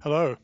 Hello,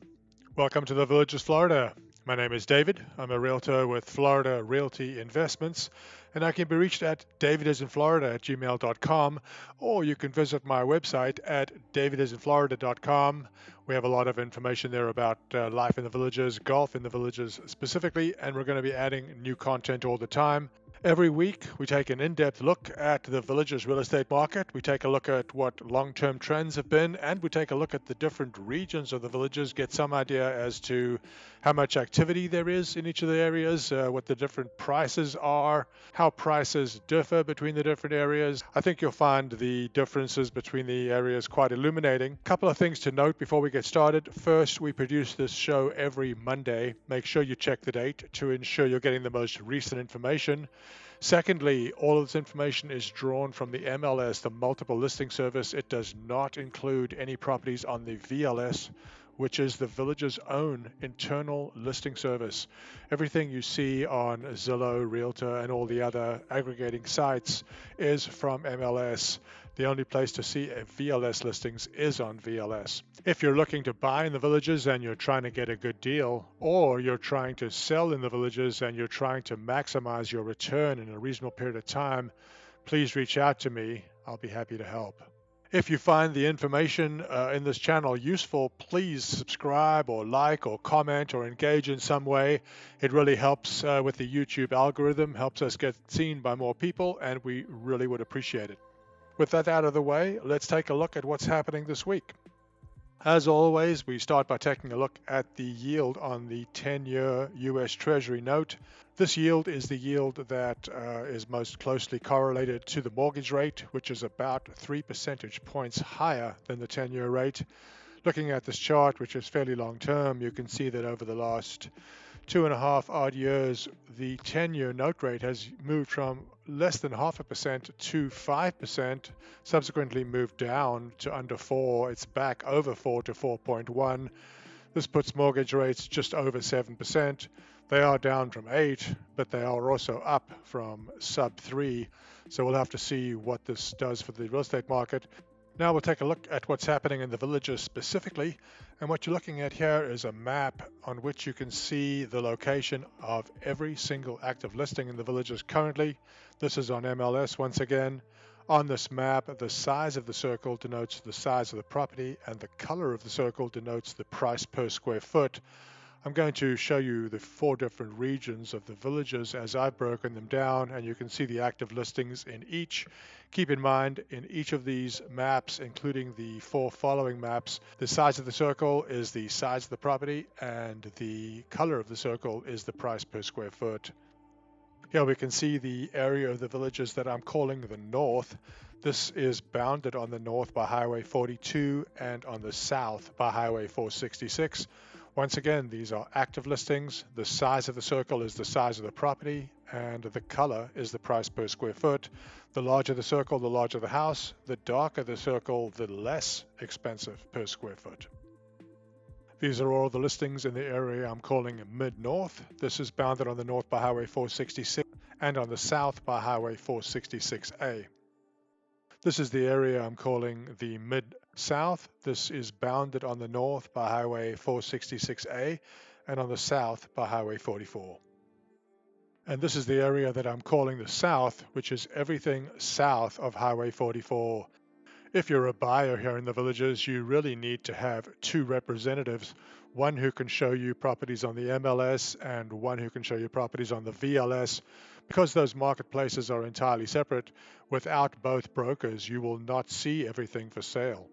welcome to the Villages, Florida. My name is David. I'm a realtor with Florida Realty Investments, and I can be reached at DavidisinFlorida@gmail.com, or you can visit my website at DavidisinFlorida.com. We have a lot of information there about life in the villages, golf in the villages specifically, and we're going to be adding new content all the time. Every week, we take an in depth look at the village's real estate market. We take a look at what long term trends have been, and we take a look at the different regions of the villages, get some idea as to how much activity there is in each of the areas, what the different prices are, how prices differ between the different areas. I think you'll find the differences between the areas quite illuminating. A couple of things to note before we get started. First, we produce this show every Monday. Make sure you check the date to ensure you're getting the most recent information. Secondly, all of this information is drawn from the MLS, the multiple listing service. It does not include any properties on the VLS, which is the village's own internal listing service. Everything you see on Zillow, Realtor, and all the other aggregating sites is from MLS. The only place to see VLS listings is on VLS. If you're looking to buy in the villages and you're trying to get a good deal, or you're trying to sell in the villages and you're trying to maximize your return in a reasonable period of time, please reach out to me. I'll be happy to help. If you find the information in this channel useful, please subscribe or like or comment or engage in some way. It really helps with the YouTube algorithm, helps us get seen by more people, and we really would appreciate it. With that out of the way, let's take a look at what's happening this week. As always, we start by taking a look at the yield on the 10-year U.S. Treasury note. This yield is the yield that is most closely correlated to the mortgage rate, which is about 3 percentage points higher than the 10-year rate. Looking at this chart, which is fairly long term, you can see that over the last 2.5 odd years, the 10-year note rate has moved from less than 0.5% to 5%, subsequently moved down to under 4. It's back over 4 to 4.1. This puts mortgage rates just over 7%. They are down from 8, but they are also up from sub 3. So we'll have to see what this does for the real estate market. Now we'll take a look at what's happening in the villages specifically. And what you're looking at here is a map on which you can see the location of every single active listing in the villages currently. This is on MLS once again. On this map, the size of the circle denotes the size of the property, and the color of the circle denotes the price per square foot. I'm going to show you the 4 different regions of the villages as I've broken them down, and you can see the active listings in each. Keep in mind, in each of these maps, including the 4 following maps, the size of the circle is the size of the property, and the color of the circle is the price per square foot. Here we can see the area of the villages that I'm calling the north. This is bounded on the north by Highway 42 and on the south by Highway 466. Once again, these are active listings. The size of the circle is the size of the property, and the color is the price per square foot. The larger the circle, the larger the house. The darker the circle, the less expensive per square foot. These are all the listings in the area I'm calling Mid-North. This is bounded on the north by Highway 466 and on the south by Highway 466A. This is the area I'm calling the Mid-South. This is bounded on the north by Highway 466A and on the south by Highway 44. And this is the area that I'm calling the South, which is everything south of Highway 44. If you're a buyer here in the villages, you really need to have 2 representatives, one who can show you properties on the MLS and one who can show you properties on the VLS. Because those marketplaces are entirely separate, without both brokers, you will not see everything for sale.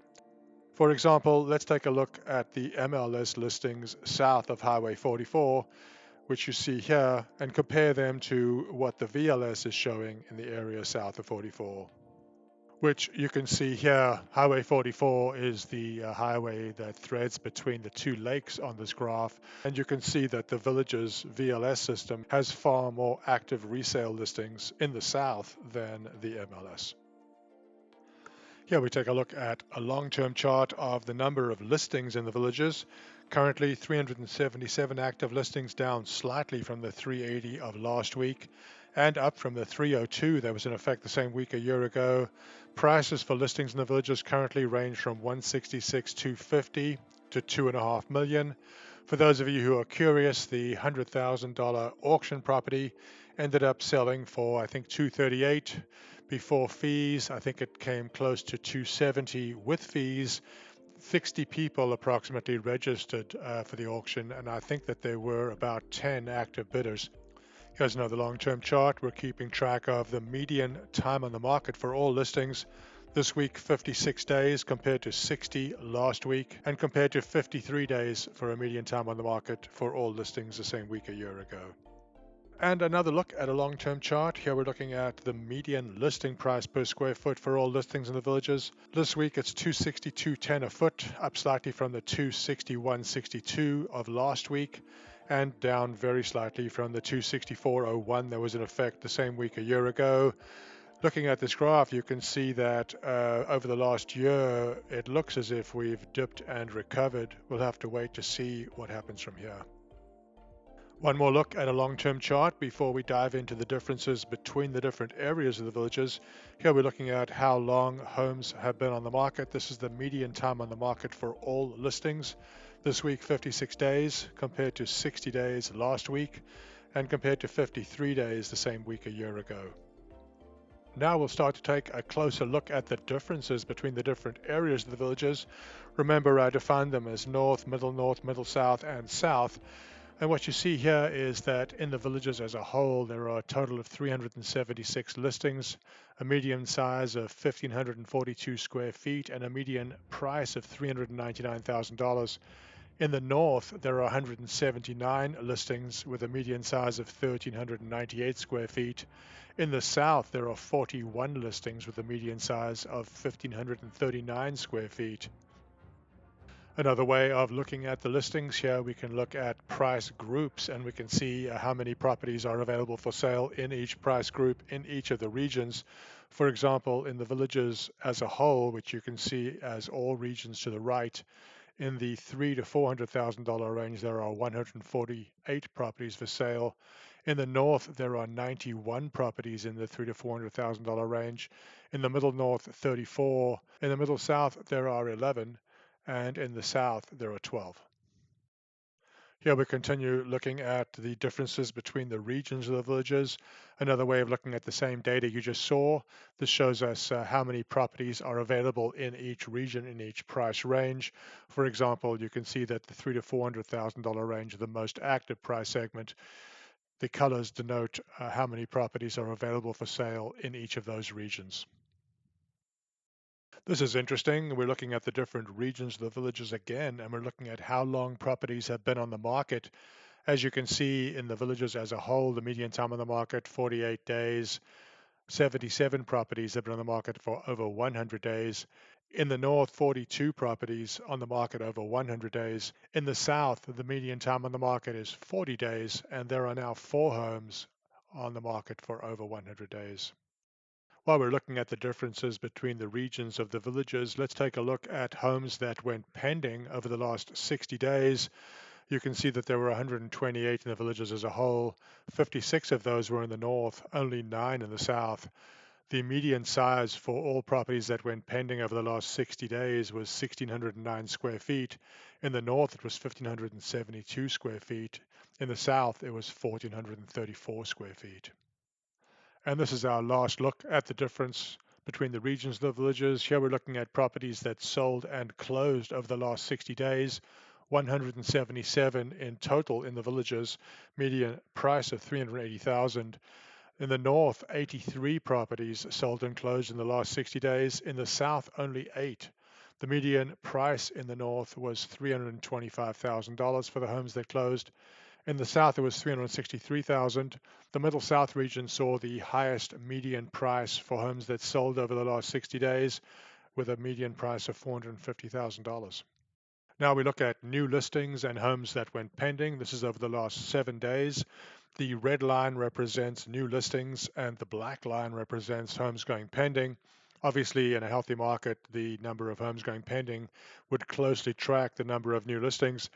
For example, let's take a look at the MLS listings south of Highway 44, which you see here, and compare them to what the VLS is showing in the area south of 44. Which you can see here, Highway 44 is the highway that threads between the 2 lakes on this graph, and you can see that the village's VLS system has far more active resale listings in the south than the MLS. Here we take a look at a long-term chart of the number of listings in the villages. Currently 377 active listings, down slightly from the 380 of last week and up from the 302 that was in effect the same week a year ago. Prices for listings in the villages currently range from 166 to 50. to 2.5 million. For those of you who are curious, the $100,000 auction property ended up selling for I think 238 before fees. I think it came close to 270 with fees. 60 people approximately registered for the auction, and I think that there were about 10 active bidders. Here's another long-term chart. We're keeping track of the median time on the market for all listings. This week, 56 days compared to 60 last week, and compared to 53 days for a median time on the market for all listings the same week a year ago. And another look at a long-term chart. Here we're looking at the median listing price per square foot for all listings in the villages. This week it's 262.10 a foot, up slightly from the 261.62 of last week, and down very slightly from the 264.01 that was in effect the same week a year ago. Looking at this graph, you can see that over the last year, it looks as if we've dipped and recovered. We'll have to wait to see what happens from here. One more look at a long-term chart before we dive into the differences between the different areas of the villages. Here we're looking at how long homes have been on the market. This is the median time on the market for all listings. This week, 56 days compared to 60 days last week, and compared to 53 days the same week a year ago. Now we'll start to take a closer look at the differences between the different areas of the villages. Remember, I defined them as north, middle south, and south. And what you see here is that in the villages as a whole, there are a total of 376 listings, a median size of 1,542 square feet, and a median price of $399,000. In the north, there are 179 listings with a median size of 1,398 square feet. In the south, there are 41 listings with a median size of 1,539 square feet. Another way of looking at the listings here, we can look at price groups, and we can see how many properties are available for sale in each price group in each of the regions. For example, in the villages as a whole, which you can see as all regions to the right, in the $300,000 to $400,000 range, there are 148 properties for sale. In the north, there are 91 properties in the $300,000 to $400,000 range. In the middle north, 34. In the middle south, there are 11. And in the south, there are 12. Here we continue looking at the differences between the regions of the villages. Another way of looking at the same data you just saw. This shows us how many properties are available in each region, in each price range. For example, you can see that the $300,000 to $400,000 range is the most active price segment. The colors denote how many properties are available for sale in each of those regions. This is interesting. We're looking at the different regions of the villages again, and we're looking at how long properties have been on the market. As you can see in the villages as a whole, the median time on the market, 48 days. 77 properties have been on the market for over 100 days. In the north, 42 properties on the market over 100 days. In the south, the median time on the market is 40 days, and there are now 4 homes on the market for over 100 days. While we're looking at the differences between the regions of the villages, let's take a look at homes that went pending over the last 60 days. You can see that there were 128 in the villages as a whole. 56 of those were in the north, only 9 in the south. The median size for all properties that went pending over the last 60 days was 1,609 square feet. In the north, it was 1,572 square feet. In the south, it was 1,434 square feet. And this is our last look at the difference between the regions of the villages. Here we're looking at properties that sold and closed over the last 60 days. 177 in total in the villages, median price of 380,000. In the north, 83 properties sold and closed in the last 60 days. In the south, only 8. The median price in the north was $325,000 for the homes that closed. In the south, it was $363,000. The Middle South region saw the highest median price for homes that sold over the last 60 days, with a median price of $450,000. Now we look at new listings and homes that went pending. This is over the last 7 days. The red line represents new listings, and the black line represents homes going pending. Obviously, in a healthy market, the number of homes going pending would closely track the number of new listings.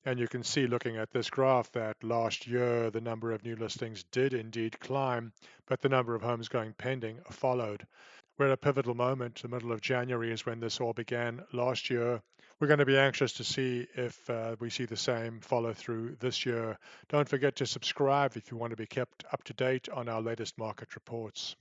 And you can see looking at this graph that last year the number of new listings did indeed climb, but the number of homes going pending followed. We're at a pivotal moment. The middle of January is when this all began last year. We're going to be anxious to see if we see the same follow through this year. Don't forget to subscribe if you want to be kept up to date on our latest market reports.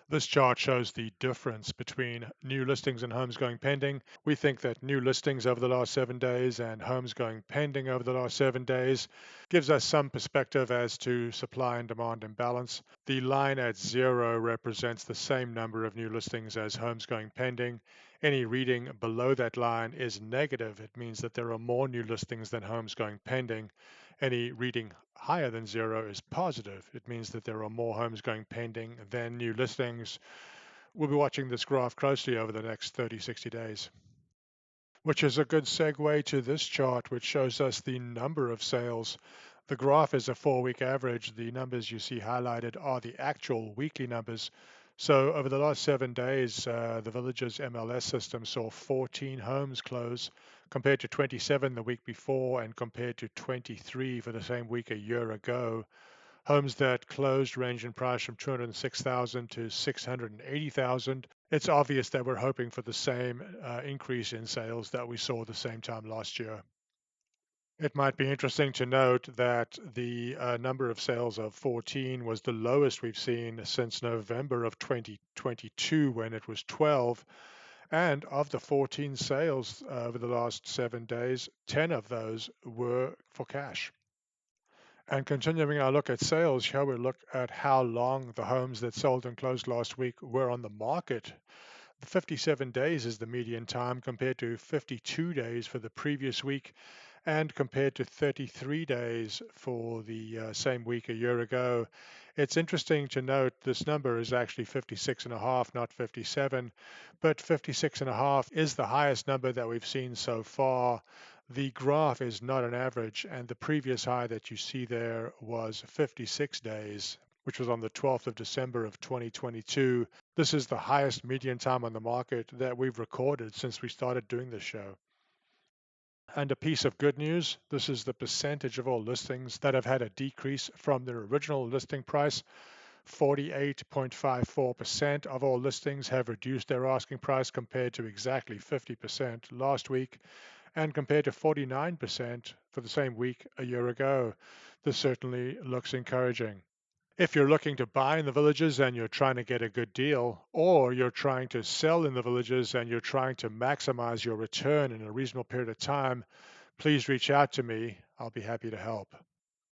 This chart shows the difference between new listings and homes going pending. We think that new listings over the last 7 days and homes going pending over the last 7 days gives us some perspective as to supply and demand imbalance. The line at 0 represents the same number of new listings as homes going pending. Any reading below that line is negative. It means that there are more new listings than homes going pending. Any reading higher than 0 is positive. It means that there are more homes going pending than new listings. We'll be watching this graph closely over the next 30, 60 days. Which is a good segue to this chart, which shows us the number of sales. The graph is a 4-week average. The numbers you see highlighted are the actual weekly numbers. So over the last 7 days, the Villages MLS system saw 14 homes close, compared to 27 the week before and compared to 23 for the same week a year ago. Homes that closed range in price from 206,000 to 680,000. It's obvious that we're hoping for the same increase in sales that we saw the same time last year. It might be interesting to note that the number of sales of 14 was the lowest we've seen since November of 2022, when it was 12. And of the 14 sales over the last 7 days, 10 of those were for cash. And continuing our look at sales, shall we look at how long the homes that sold and closed last week were on the market? 57 days is the median time, compared to 52 days for the previous week and compared to 33 days for the same week a year ago. It's interesting to note this number is actually 56 and a half, not 57, but 56 and a half is the highest number that we've seen so far. The graph is not an average, and the previous high that you see there was 56 days, which was on the 12th of December of 2022. This is the highest median time on the market that we've recorded since we started doing this show. And a piece of good news, this is the percentage of all listings that have had a decrease from their original listing price. 48.54% of all listings have reduced their asking price, compared to exactly 50% last week and compared to 49% for the same week a year ago. This certainly looks encouraging. If you're looking to buy in the villages and you're trying to get a good deal, or you're trying to sell in the villages and you're trying to maximize your return in a reasonable period of time, please reach out to me. I'll be happy to help.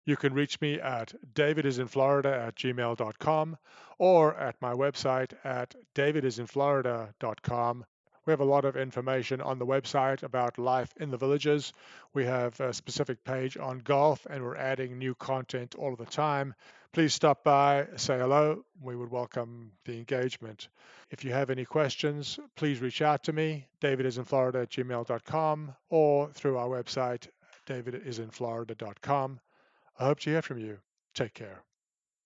You can reach me at DavidisinFlorida@gmail.com or at my website at DavidisinFlorida.com. We have a lot of information on the website about life in the villages. We have a specific page on golf, and we're adding new content all of the time. Please stop by, say hello. We would welcome the engagement. If you have any questions, please reach out to me, DavidisinFlorida@gmail.com, or through our website, DavidisinFlorida.com. I hope to hear from you. Take care.